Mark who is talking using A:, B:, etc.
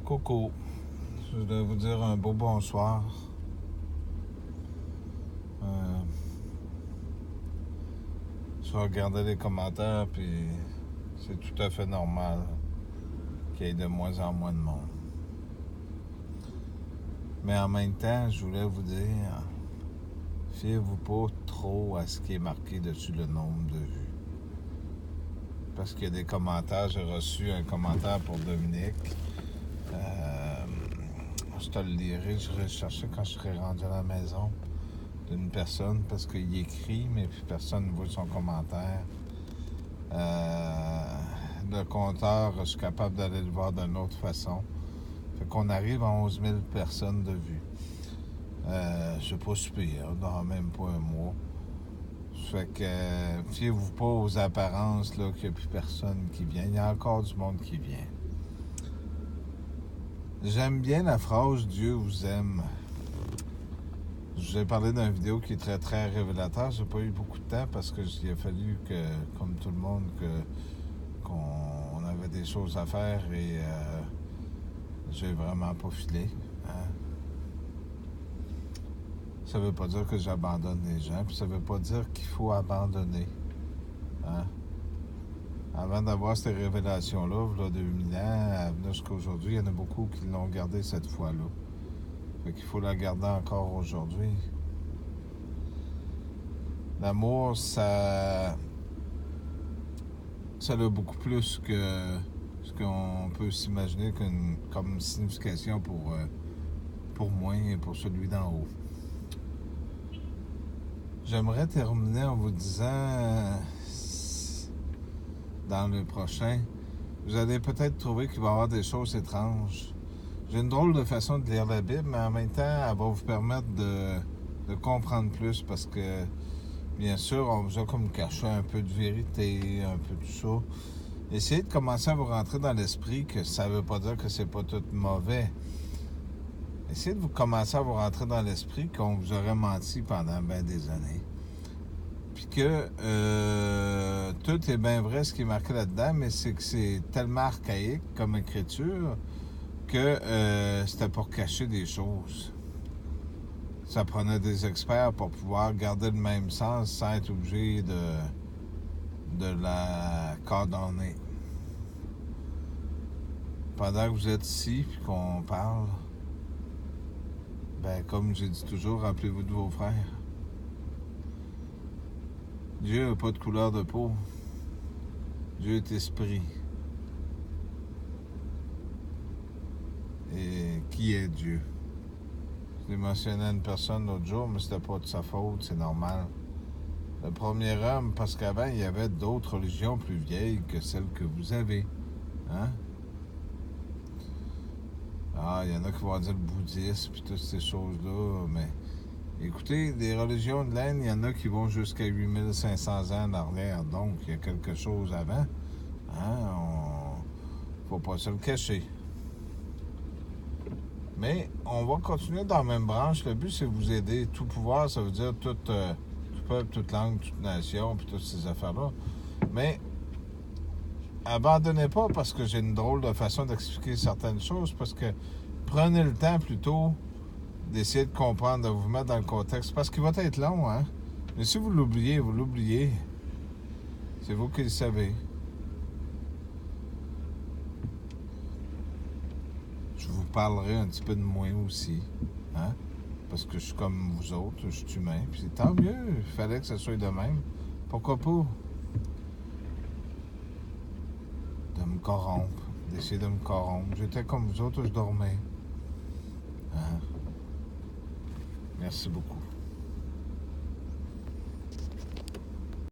A: Coco, je voudrais vous dire un beau bonsoir. Je regardais les commentaires, puis c'est tout à fait normal qu'il y ait de moins en moins de monde. Mais en même temps, je voulais vous dire, fiez-vous pas trop à ce qui est marqué dessus le nombre de vues. Parce qu'il y a des commentaires, j'ai reçu un commentaire pour Dominique. Je te le lirai, je vais chercher quand je serai rendu à la maison d'une personne parce qu'il écrit, mais puis personne ne voit son commentaire. Le compteur, je suis capable d'aller le voir d'une autre façon. Fait qu'on arrive à 11 000 personnes de vues. Je sais pas si pire, dans même pas un mois. Fait que fiez-vous pas aux apparences là, qu'il n'y a plus personne qui vient. Il y a encore du monde qui vient. J'aime bien la phrase « Dieu vous aime ». Je vous ai parlé d'une vidéo qui est très, très révélateur. J'ai pas eu beaucoup de temps parce qu'il a fallu que, comme tout le monde, qu'on avait des choses à faire et j'ai vraiment pas filé. Hein? Ça veut pas dire que j'abandonne les gens, puis ça veut pas dire qu'il faut abandonner. Hein? Avant d'avoir ces révélations-là, il y a 2000 ans, jusqu'à aujourd'hui, il y en a beaucoup qui l'ont gardé cette fois-là. Fait qu'il faut la garder encore aujourd'hui. L'amour, ça a beaucoup plus que ce qu'on peut s'imaginer comme signification pour moi et pour celui d'en haut. J'aimerais terminer en vous disant, dans le prochain, vous allez peut-être trouver qu'il va y avoir des choses étranges. J'ai une drôle de façon de lire la Bible, mais en même temps, elle va vous permettre de comprendre plus parce que, bien sûr, on vous a comme caché un peu de vérité, un peu de ça. Essayez de commencer à vous rentrer dans l'esprit que ça ne veut pas dire que c'est pas tout mauvais. Essayez de vous commencer à vous rentrer dans l'esprit qu'on vous aurait menti pendant bien des années. Puis que tout est bien vrai ce qui est marqué là-dedans, mais c'est que c'est tellement archaïque comme écriture que c'était pour cacher des choses. Ça prenait des experts pour pouvoir garder le même sens sans être obligé de la coordonner. Pendant que vous êtes ici et qu'on parle, ben comme j'ai dit toujours, rappelez-vous de vos frères. Dieu n'a pas de couleur de peau. Dieu est esprit. Et qui est Dieu? J'ai mentionné à une personne l'autre jour, mais c'était pas de sa faute, c'est normal. Le premier homme, parce qu'avant, il y avait d'autres religions plus vieilles que celles que vous avez. Hein? Ah, il y en a qui vont dire le bouddhisme et toutes ces choses-là, mais écoutez, des religions de l'Inde, il y en a qui vont jusqu'à 8500 ans en arrière, donc il y a quelque chose avant. Hein? Faut pas se le cacher. Mais on va continuer dans la même branche. Le but, c'est de vous aider. Tout pouvoir, ça veut dire tout peuple, toute langue, toute nation, puis toutes ces affaires-là. Mais abandonnez pas parce que j'ai une drôle de façon d'expliquer certaines choses, parce que prenez le temps plutôt d'essayer de comprendre, de vous mettre dans le contexte, parce qu'il va être long, hein. Mais si vous l'oubliez, vous l'oubliez. C'est vous qui le savez. Je vous parlerai un petit peu de moi aussi, hein? Parce que je suis comme vous autres, je suis humain, puis c'est tant mieux, il fallait que ça soit de même. Pourquoi pas? De me corrompre, d'essayer de me corrompre. J'étais comme vous autres, je dormais. Hein? Merci beaucoup.